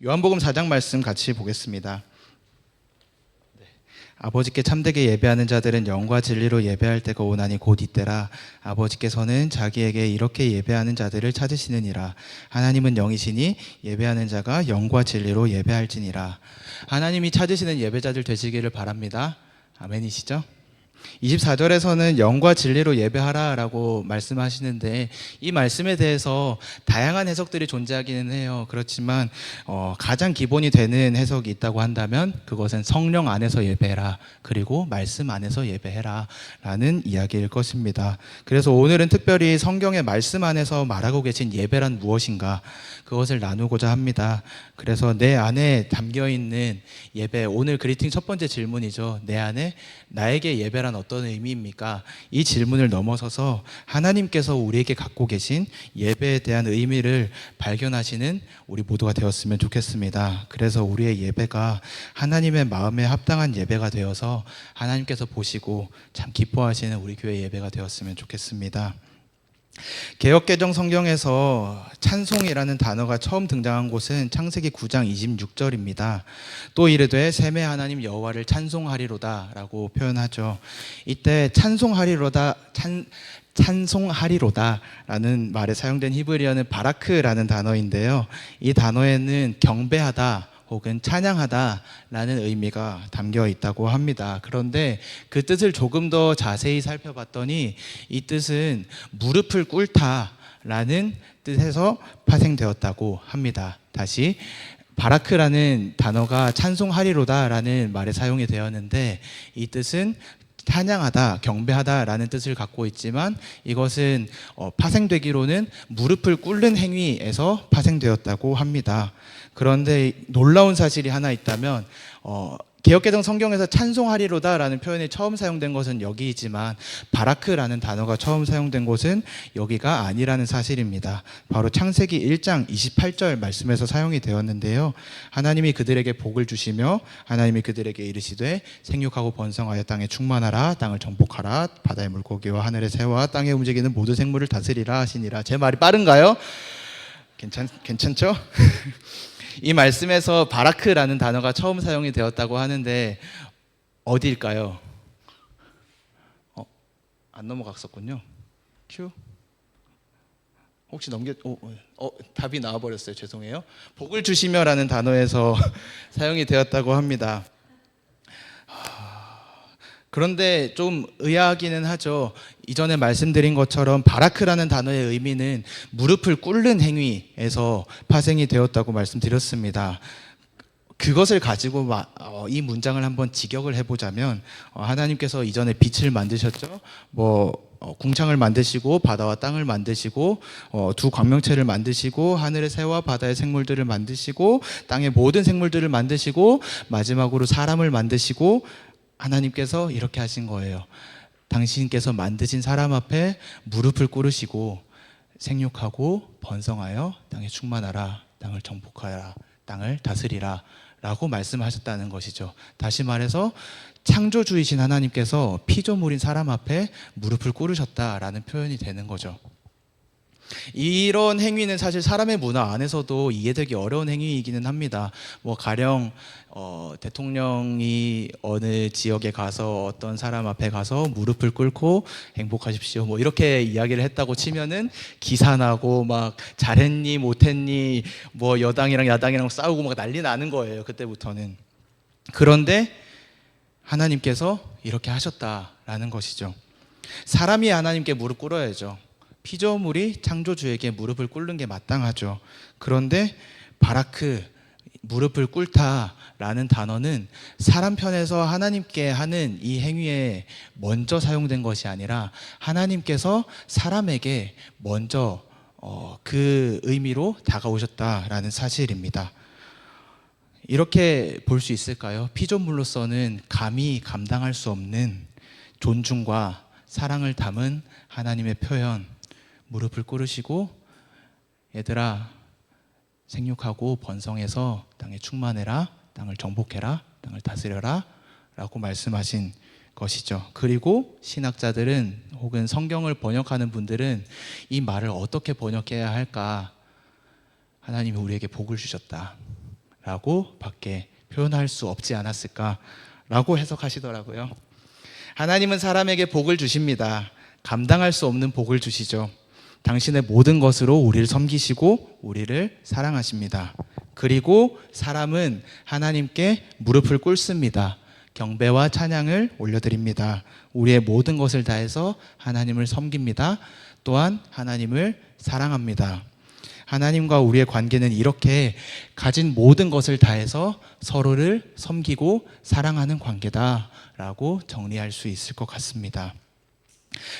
요한복음 4장 말씀 같이 보겠습니다. 아버지께 참되게 예배하는 자들은 영과 진리로 예배할 때가 오나니 곧 이때라. 아버지께서는 자기에게 이렇게 예배하는 자들을 찾으시느니라. 하나님은 영이시니 예배하는 자가 영과 진리로 예배할지니라. 하나님이 찾으시는 예배자들 되시기를 바랍니다. 아멘이시죠? 24절에서는 영과 진리로 예배하라 라고 말씀하시는데, 이 말씀에 대해서 다양한 해석들이 존재하기는 해요. 그렇지만 가장 기본이 되는 해석이 있다고 한다면 그것은 성령 안에서 예배해라, 그리고 말씀 안에서 예배해라 라는 이야기일 것입니다. 그래서 오늘은 특별히 성경의 말씀 안에서 말하고 계신 예배란 무엇인가, 그것을 나누고자 합니다. 그래서 내 안에 담겨있는 예배, 오늘 그리팅 첫 번째 질문이죠. 내 안에 나에게 예배란 어떤 의미입니까? 이 질문을 넘어서서 하나님께서 우리에게 갖고 계신 예배에 대한 의미를 발견하시는 우리 모두가 되었으면 좋겠습니다. 그래서 우리의 예배가 하나님의 마음에 합당한 예배가 되어서 하나님께서 보시고 참 기뻐하시는 우리 교회 예배가 되었으면 좋겠습니다. 개역개정 성경에서 찬송이라는 단어가 처음 등장한 곳은 창세기 9장 26절입니다. 또 이르되 셈의 하나님 여호와를 찬송하리로다 라고 표현하죠. 이때 찬송하리로다 라는 말에 사용된 히브리어는 바라크라는 단어인데요, 이 단어에는 경배하다 혹은 찬양하다 라는 의미가 담겨 있다고 합니다. 그런데 그 뜻을 조금 더 자세히 살펴봤더니 이 뜻은 무릎을 꿇다 라는 뜻에서 파생되었다고 합니다. 다시, 바라크라는 단어가 찬송하리로다 라는 말에 사용이 되었는데, 이 뜻은 찬양하다, 경배하다 라는 뜻을 갖고 있지만 이것은 파생되기로는 무릎을 꿇는 행위에서 파생되었다고 합니다. 그런데 놀라운 사실이 하나 있다면, 개역개정 성경에서 찬송하리로다 라는 표현이 처음 사용된 것은 여기이지만 바라크라는 단어가 처음 사용된 곳은 여기가 아니라는 사실입니다. 바로 창세기 1장 28절 말씀에서 사용이 되었는데요, 하나님이 그들에게 복을 주시며 하나님이 그들에게 이르시되 생육하고 번성하여 땅에 충만하라, 땅을 정복하라, 바다의 물고기와 하늘의 새와 땅에 움직이는 모든 생물을 다스리라 하시니라. 제 말이 빠른가요? 괜찮죠? 이 말씀에서 바라크라는 단어가 처음 사용이 되었다고 하는데 어디일까요? 안 넘어갔었군요. 큐. 혹시 답이 나와버렸어요. 죄송해요. 복을 주시며라는 단어에서 사용이 되었다고 합니다. 그런데 좀 의아하기는 하죠. 이전에 말씀드린 것처럼 바라크라는 단어의 의미는 무릎을 꿇는 행위에서 파생이 되었다고 말씀드렸습니다. 그것을 가지고 이 문장을 한번 직역을 해보자면, 하나님께서 이전에 빛을 만드셨죠. 궁창을 만드시고 바다와 땅을 만드시고 두 광명체를 만드시고 하늘의 새와 바다의 생물들을 만드시고 땅의 모든 생물들을 만드시고 마지막으로 사람을 만드시고, 하나님께서 이렇게 하신 거예요. 당신께서 만드신 사람 앞에 무릎을 꿇으시고 생육하고 번성하여 땅에 충만하라, 땅을 정복하라, 땅을 다스리라 라고 말씀하셨다는 것이죠. 다시 말해서 창조주이신 하나님께서 피조물인 사람 앞에 무릎을 꿇으셨다라는 표현이 되는 거죠. 이런 행위는 사실 사람의 문화 안에서도 이해되기 어려운 행위이기는 합니다. 가령 대통령이 어느 지역에 가서 어떤 사람 앞에 가서 무릎을 꿇고 행복하십시오 이렇게 이야기를 했다고 치면은 기사 나고 막 잘했니 못했니 여당이랑 야당이랑 싸우고 막 난리 나는 거예요, 그때부터는. 그런데 하나님께서 이렇게 하셨다라는 것이죠. 사람이 하나님께 무릎 꿇어야죠. 피조물이 창조주에게 무릎을 꿇는 게 마땅하죠. 그런데 바라크, 무릎을 꿇다라는 단어는 사람 편에서 하나님께 하는 이 행위에 먼저 사용된 것이 아니라 하나님께서 사람에게 먼저 그 의미로 다가오셨다라는 사실입니다. 이렇게 볼 수 있을까요? 피조물로서는 감히 감당할 수 없는 존중과 사랑을 담은 하나님의 표현, 무릎을 꿇으시고 얘들아 생육하고 번성해서 땅에 충만해라, 땅을 정복해라, 땅을 다스려라 라고 말씀하신 것이죠. 그리고 신학자들은 혹은 성경을 번역하는 분들은 이 말을 어떻게 번역해야 할까? 하나님이 우리에게 복을 주셨다 라고 밖에 표현할 수 없지 않았을까라고 해석하시더라고요. 하나님은 사람에게 복을 주십니다. 감당할 수 없는 복을 주시죠. 당신의 모든 것으로 우리를 섬기시고 우리를 사랑하십니다. 그리고 사람은 하나님께 무릎을 꿇습니다. 경배와 찬양을 올려드립니다. 우리의 모든 것을 다해서 하나님을 섬깁니다. 또한 하나님을 사랑합니다. 하나님과 우리의 관계는 이렇게 가진 모든 것을 다해서 서로를 섬기고 사랑하는 관계다라고 정리할 수 있을 것 같습니다.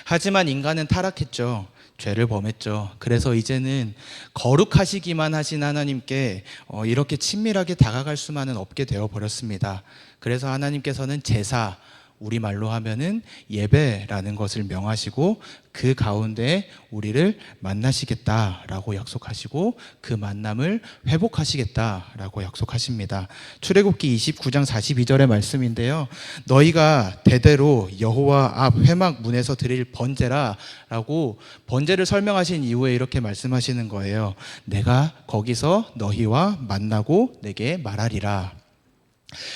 하지만 인간은 타락했죠. 죄를 범했죠. 그래서 이제는 거룩하시기만 하신 하나님께 이렇게 친밀하게 다가갈 수만은 없게 되어 버렸습니다. 그래서 하나님께서는 제사, 우리말로 하면은 예배라는 것을 명하시고 그 가운데 우리를 만나시겠다라고 약속하시고 그 만남을 회복하시겠다라고 약속하십니다. 출애굽기 29장 42절의 말씀인데요. 너희가 대대로 여호와 앞 회막 문에서 드릴 번제라라고 번제를 설명하신 이후에 이렇게 말씀하시는 거예요. 내가 거기서 너희와 만나고 내게 말하리라.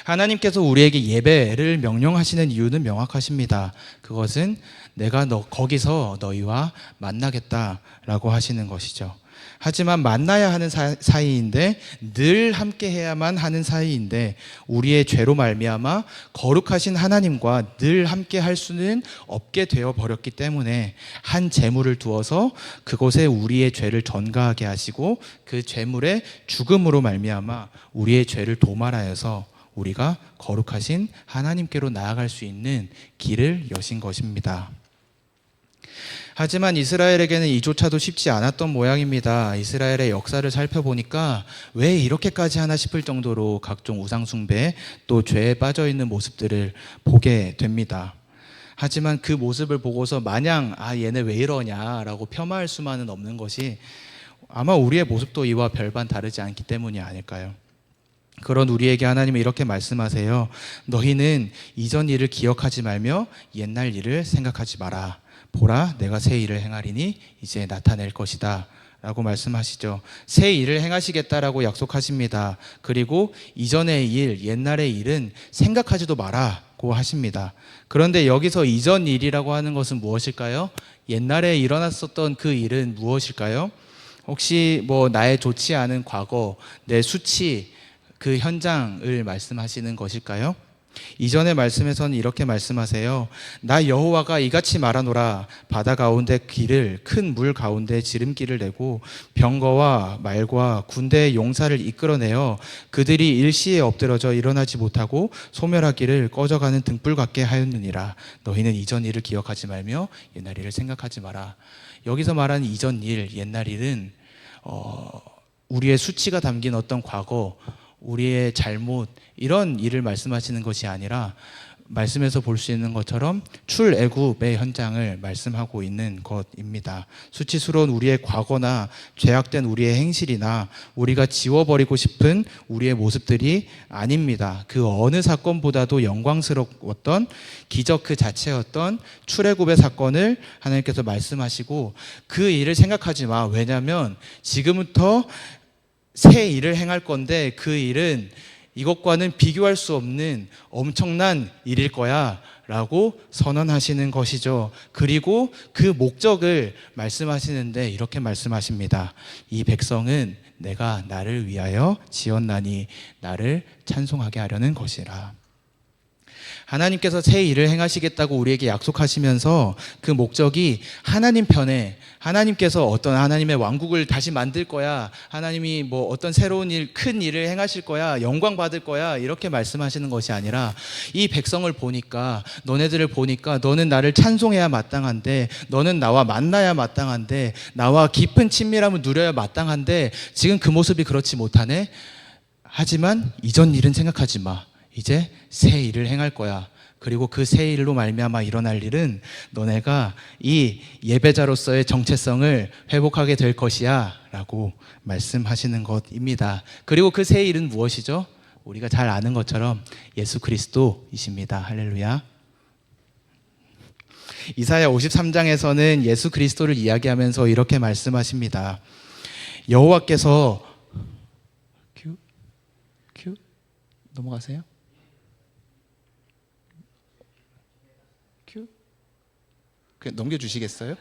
하나님께서 우리에게 예배를 명령하시는 이유는 명확하십니다. 그것은 내가 거기서 너희와 만나겠다라고 하시는 것이죠. 하지만 만나야 하는 사이인데 늘 함께 해야만 하는 사이인데 우리의 죄로 말미암아 거룩하신 하나님과 늘 함께 할 수는 없게 되어 버렸기 때문에 한 제물을 두어서 그곳에 우리의 죄를 전가하게 하시고 그 제물의 죽음으로 말미암아 우리의 죄를 도말하여서 우리가 거룩하신 하나님께로 나아갈 수 있는 길을 여신 것입니다. 하지만 이스라엘에게는 이조차도 쉽지 않았던 모양입니다. 이스라엘의 역사를 살펴보니까 왜 이렇게까지 하나 싶을 정도로 각종 우상숭배 또 죄에 빠져있는 모습들을 보게 됩니다. 하지만 그 모습을 보고서 마냥 얘네 왜 이러냐라고 폄하할 수만은 없는 것이 아마 우리의 모습도 이와 별반 다르지 않기 때문이 아닐까요? 그런 우리에게 하나님은 이렇게 말씀하세요. 너희는 이전 일을 기억하지 말며 옛날 일을 생각하지 마라. 보라, 내가 새 일을 행하리니 이제 나타낼 것이다 라고 말씀하시죠. 새 일을 행하시겠다라고 약속하십니다. 그리고 이전의 일, 옛날의 일은 생각하지도 마라고 하십니다. 그런데 여기서 이전 일이라고 하는 것은 무엇일까요? 옛날에 일어났었던 그 일은 무엇일까요? 혹시 나의 좋지 않은 과거, 내 수치, 그 현장을 말씀하시는 것일까요? 이전의 말씀에서는 이렇게 말씀하세요. 나 여호와가 이같이 말하노라. 바다 가운데 길을 큰 물 가운데 지름길을 내고 병거와 말과 군대의 용사를 이끌어내어 그들이 일시에 엎드러져 일어나지 못하고 소멸하기를 꺼져가는 등불 같게 하였느니라. 너희는 이전 일을 기억하지 말며 옛날 일을 생각하지 마라. 여기서 말하는 이전 일, 옛날 일은 우리의 수치가 담긴 어떤 과거, 우리의 잘못 이런 일을 말씀하시는 것이 아니라 말씀에서 볼 수 있는 것처럼 출애굽의 현장을 말씀하고 있는 것입니다. 수치스러운 우리의 과거나 죄악된 우리의 행실이나 우리가 지워버리고 싶은 우리의 모습들이 아닙니다. 그 어느 사건보다도 영광스러웠던 기적 그 자체였던 출애굽의 사건을 하나님께서 말씀하시고 그 일을 생각하지 마. 왜냐하면 지금부터 새 일을 행할 건데 그 일은 이것과는 비교할 수 없는 엄청난 일일 거야 라고 선언하시는 것이죠. 그리고 그 목적을 말씀하시는데 이렇게 말씀하십니다. 이 백성은 내가 나를 위하여 지었나니 나를 찬송하게 하려는 것이라. 하나님께서 새 일을 행하시겠다고 우리에게 약속하시면서 그 목적이 하나님 편에 하나님께서 어떤 하나님의 왕국을 다시 만들 거야. 하나님이 어떤 새로운 일, 큰 일을 행하실 거야. 영광 받을 거야. 이렇게 말씀하시는 것이 아니라 이 백성을 보니까 너네들을 보니까 너는 나를 찬송해야 마땅한데 너는 나와 만나야 마땅한데 나와 깊은 친밀함을 누려야 마땅한데 지금 그 모습이 그렇지 못하네. 하지만 이전 일은 생각하지 마. 이제 새 일을 행할 거야. 그리고 그 새 일로 말미암아 일어날 일은 너네가 이 예배자로서의 정체성을 회복하게 될 것이야 라고 말씀하시는 것입니다. 그리고 그 새 일은 무엇이죠? 우리가 잘 아는 것처럼 예수 그리스도이십니다. 할렐루야. 이사야 53장에서는 예수 그리스도를 이야기하면서 이렇게 말씀하십니다. 여호와께서 넘어가세요. 큐. 그냥 넘겨주시겠어요?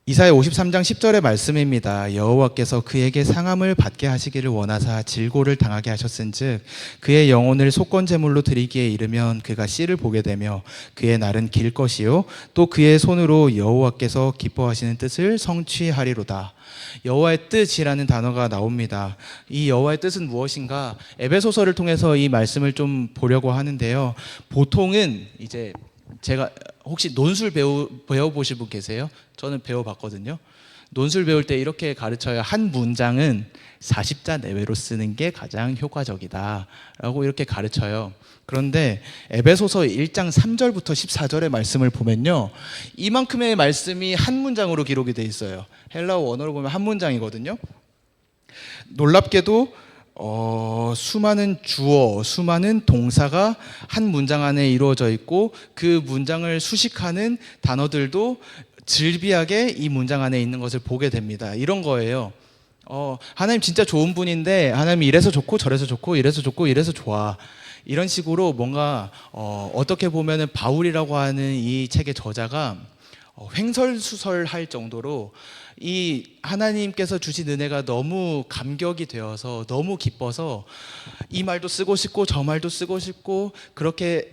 이사야 53장 10절의 말씀입니다. 여호와께서 그에게 상함을 받게 하시기를 원하사 질고를 당하게 하셨은즉 그의 영혼을 속건 제물로 드리기에 이르면 그가 씨를 보게 되며 그의 날은 길 것이요 또 그의 손으로 여호와께서 기뻐하시는 뜻을 성취하리로다. 여호와의 뜻이라는 단어가 나옵니다. 이 여호와의 뜻은 무엇인가? 에베소서를 통해서 이 말씀을 좀 보려고 하는데요. 보통은 이제 제가 혹시 논술 배워보실 분 계세요? 저는 배워봤거든요. 논술 배울 때 이렇게 가르쳐요. 한 문장은 40자 내외로 쓰는 게 가장 효과적이다 라고 이렇게 가르쳐요. 그런데 에베소서 1장 3절부터 14절의 말씀을 보면요, 이만큼의 말씀이 한 문장으로 기록이 돼 있어요. 헬라어 원어로 보면 한 문장이거든요. 놀랍게도 수많은 주어, 수많은 동사가 한 문장 안에 이루어져 있고 그 문장을 수식하는 단어들도 즐비하게 이 문장 안에 있는 것을 보게 됩니다. 이런 거예요. 하나님 진짜 좋은 분인데 하나님이 이래서 좋고 저래서 좋고 이래서 좋고 이래서 좋아. 이런 식으로 뭔가 어떻게 보면은 바울이라고 하는 이 책의 저자가 횡설수설할 정도로 이 하나님께서 주신 은혜가 너무 감격이 되어서 너무 기뻐서 이 말도 쓰고 싶고 저 말도 쓰고 싶고 그렇게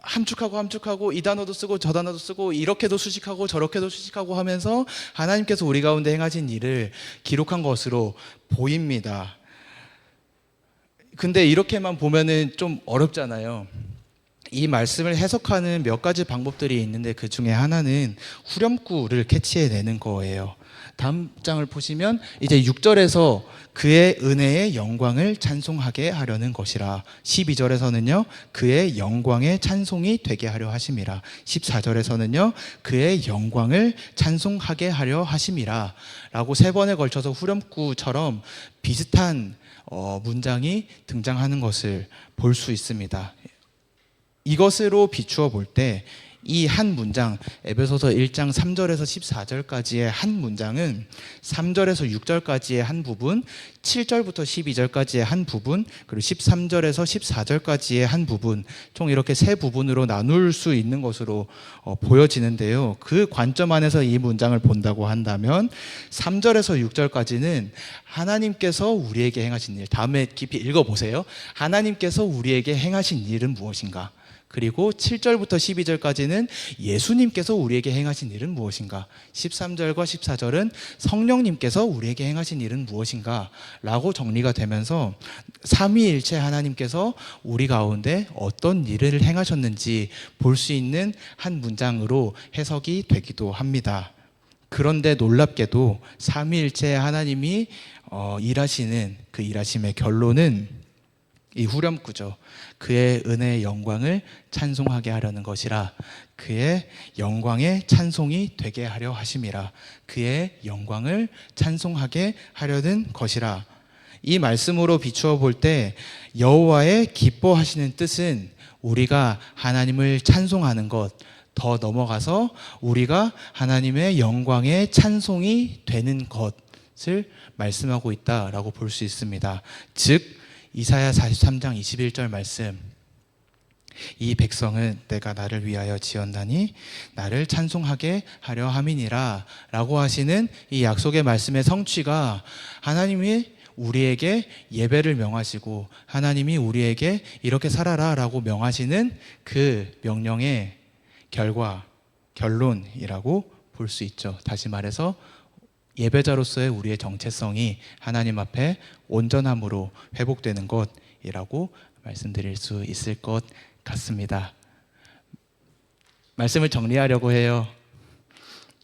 함축하고 이 단어도 쓰고 저 단어도 쓰고 이렇게도 수식하고 저렇게도 수식하고 하면서 하나님께서 우리 가운데 행하신 일을 기록한 것으로 보입니다. 근데 이렇게만 보면은 좀 어렵잖아요. 이 말씀을 해석하는 몇 가지 방법들이 있는데 그 중에 하나는 후렴구를 캐치해내는 거예요. 다음 장을 보시면 이제 6절에서 그의 은혜의 영광을 찬송하게 하려는 것이라, 12절에서는요 그의 영광의 찬송이 되게 하려 하심이라, 14절에서는요 그의 영광을 찬송하게 하려 하심이라 라고 세 번에 걸쳐서 후렴구처럼 비슷한 문장이 등장하는 것을 볼 수 있습니다. 이것으로 비추어 볼 때 이 한 문장, 에베소서 1장 3절에서 14절까지의 한 문장은 3절에서 6절까지의 한 부분, 7절부터 12절까지의 한 부분, 그리고 13절에서 14절까지의 한 부분, 총 이렇게 세 부분으로 나눌 수 있는 것으로 보여지는데요. 그 관점 안에서 이 문장을 본다고 한다면 3절에서 6절까지는 하나님께서 우리에게 행하신 일, 다음에 깊이 읽어보세요. 하나님께서 우리에게 행하신 일은 무엇인가? 그리고 7절부터 12절까지는 예수님께서 우리에게 행하신 일은 무엇인가? 13절과 14절은 성령님께서 우리에게 행하신 일은 무엇인가? 라고 정리가 되면서 삼위일체 하나님께서 우리 가운데 어떤 일을 행하셨는지 볼 수 있는 한 문장으로 해석이 되기도 합니다. 그런데 놀랍게도 삼위일체 하나님이 일하시는 그 일하심의 결론은 이 후렴구죠. 그의 은혜의 영광을 찬송하게 하려는 것이라, 그의 영광의 찬송이 되게 하려 하심이라, 그의 영광을 찬송하게 하려는 것이라. 이 말씀으로 비추어 볼 때 여호와의 기뻐하시는 뜻은 우리가 하나님을 찬송하는 것, 더 넘어가서 우리가 하나님의 영광의 찬송이 되는 것을 말씀하고 있다라고 볼 수 있습니다. 즉 이사야 43장 21절 말씀, 이 백성은 내가 나를 위하여 지었나니 나를 찬송하게 하려 함이니라 라고 하시는 이 약속의 말씀의 성취가 하나님이 우리에게 예배를 명하시고 하나님이 우리에게 이렇게 살아라 라고 명하시는 그 명령의 결론이라고 볼 수 있죠. 다시 말해서 예배자로서의 우리의 정체성이 하나님 앞에 온전함으로 회복되는 것이라고 말씀드릴 수 있을 것 같습니다. 말씀을 정리하려고 해요.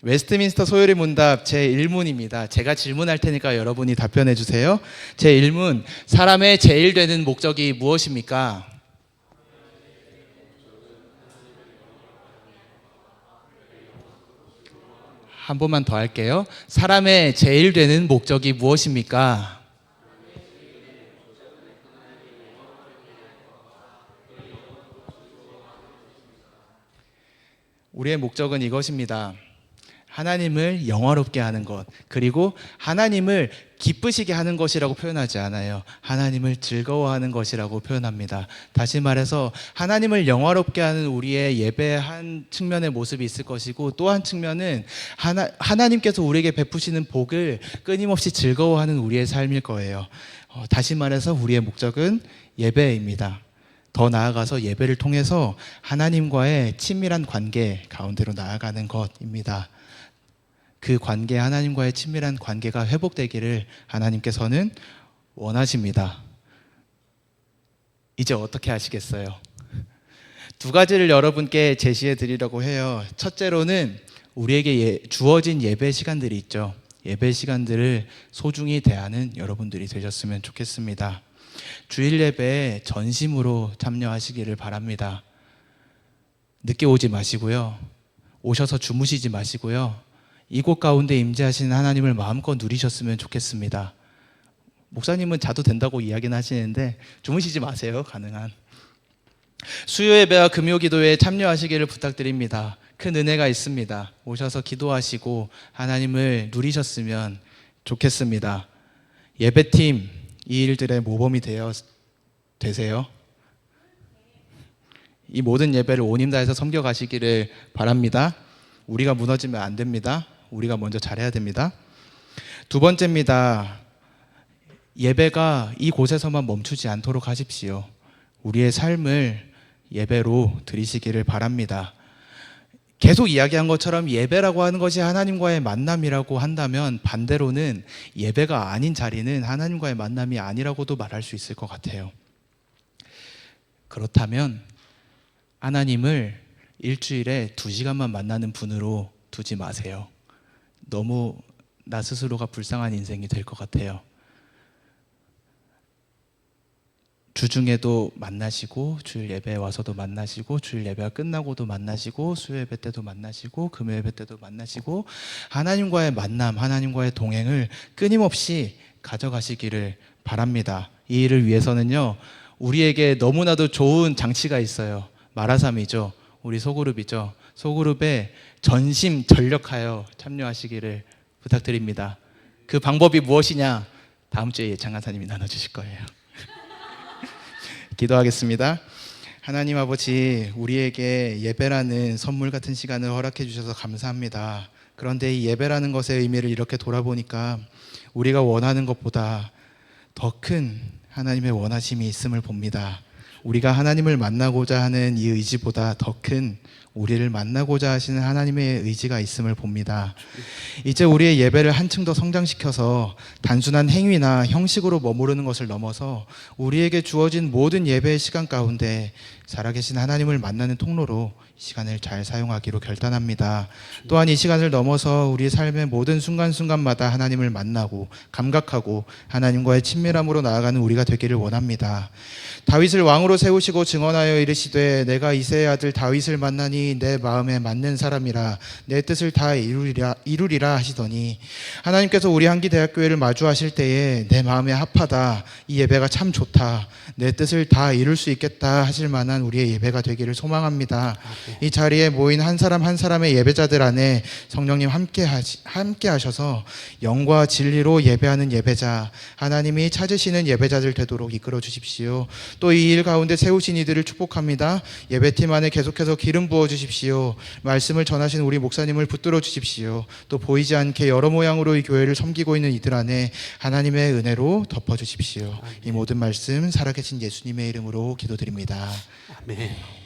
웨스트민스터 소요리 문답 제1문입니다. 제가 질문할 테니까 여러분이 답변해 주세요. 제1문, 사람의 제일 되는 목적이 무엇입니까? 한 번만 더 할게요. 사람의 제일 되는 목적이 무엇입니까? 우리의 목적은 이것입니다. 하나님을 영화롭게 하는 것, 그리고 하나님을 기쁘시게 하는 것이라고 표현하지 않아요. 하나님을 즐거워하는 것이라고 표현합니다. 다시 말해서 하나님을 영화롭게 하는 우리의 예배한 측면의 모습이 있을 것이고, 또 한 측면은 하나님께서 우리에게 베푸시는 복을 끊임없이 즐거워하는 우리의 삶일 거예요. 다시 말해서 우리의 목적은 예배입니다. 더 나아가서 예배를 통해서 하나님과의 친밀한 관계 가운데로 나아가는 것입니다. 그 관계, 하나님과의 친밀한 관계가 회복되기를 하나님께서는 원하십니다. 이제 어떻게 하시겠어요? 두 가지를 여러분께 제시해 드리려고 해요. 첫째로는 우리에게 주어진 예배 시간들이 있죠. 예배 시간들을 소중히 대하는 여러분들이 되셨으면 좋겠습니다. 주일 예배에 전심으로 참여하시기를 바랍니다. 늦게 오지 마시고요. 오셔서 주무시지 마시고요. 이곳 가운데 임재하시는 하나님을 마음껏 누리셨으면 좋겠습니다. 목사님은 자도 된다고 이야기는 하시는데 주무시지 마세요. 가능한. 수요 예배와 금요 기도에 참여하시기를 부탁드립니다. 큰 은혜가 있습니다. 오셔서 기도하시고 하나님을 누리셨으면 좋겠습니다. 예배팀 이 일들의 모범이 되세요. 이 모든 예배를 온 힘 다해서 섬겨가시기를 바랍니다. 우리가 무너지면 안 됩니다. 우리가 먼저 잘해야 됩니다. 두 번째입니다. 예배가 이곳에서만 멈추지 않도록 하십시오. 우리의 삶을 예배로 드리시기를 바랍니다. 계속 이야기한 것처럼 예배라고 하는 것이 하나님과의 만남이라고 한다면, 반대로는 예배가 아닌 자리는 하나님과의 만남이 아니라고도 말할 수 있을 것 같아요. 그렇다면 하나님을 일주일에 2시간만 만나는 분으로 두지 마세요. 너무 나 스스로가 불쌍한 인생이 될 것 같아요. 주중에도 만나시고, 주일 예배에 와서도 만나시고, 주일 예배가 끝나고도 만나시고, 수요 예배 때도 만나시고, 금요 예배 때도 만나시고, 하나님과의 만남, 하나님과의 동행을 끊임없이 가져가시기를 바랍니다. 이 일을 위해서는요, 우리에게 너무나도 좋은 장치가 있어요. 마라삼이죠. 우리 소그룹이죠. 소그룹에 전심 전력하여 참여하시기를 부탁드립니다. 그 방법이 무엇이냐? 다음 주에 예찬 간사님이 나눠주실 거예요. 기도하겠습니다. 하나님 아버지, 우리에게 예배라는 선물 같은 시간을 허락해 주셔서 감사합니다. 그런데 이 예배라는 것의 의미를 이렇게 돌아보니까 우리가 원하는 것보다 더 큰 하나님의 원하심이 있음을 봅니다. 우리가 하나님을 만나고자 하는 이 의지보다 더 큰 우리를 만나고자 하시는 하나님의 의지가 있음을 봅니다. 이제 우리의 예배를 한층 더 성장시켜서 단순한 행위나 형식으로 머무르는 것을 넘어서 우리에게 주어진 모든 예배의 시간 가운데 살아계신 하나님을 만나는 통로로 시간을 잘 사용하기로 결단합니다. 또한 이 시간을 넘어서 우리 삶의 모든 순간순간마다 하나님을 만나고 감각하고 하나님과의 친밀함으로 나아가는 우리가 되기를 원합니다. 다윗을 왕으로 세우시고 증언하여 이르시되 내가 이새의 아들 다윗을 만나니 내 마음에 맞는 사람이라 내 뜻을 다 이루리라 하시더니, 하나님께서 우리 한기대학교회를 마주하실 때에 내 마음에 합하다, 이 예배가 참 좋다, 내 뜻을 다 이룰 수 있겠다 하실 만한 우리의 예배가 되기를 소망합니다. 이 자리에 모인 한 사람 한 사람의 예배자들 안에 성령님 함께 하셔서 영과 진리로 예배하는 예배자, 하나님이 찾으시는 예배자들 되도록 이끌어 주십시오. 또 이 일 가운데 세우신 이들을 축복합니다. 예배팀 안에 계속해서 기름 부어 주십시오. 말씀을 전하신 우리 목사님을 붙들어 주십시오. 또 보이지 않게 여러 모양으로 이 교회를 섬기고 있는 이들 안에 하나님의 은혜로 덮어 주십시오. 이 모든 말씀 살아계신 예수님의 이름으로 기도드립니다. 아멘.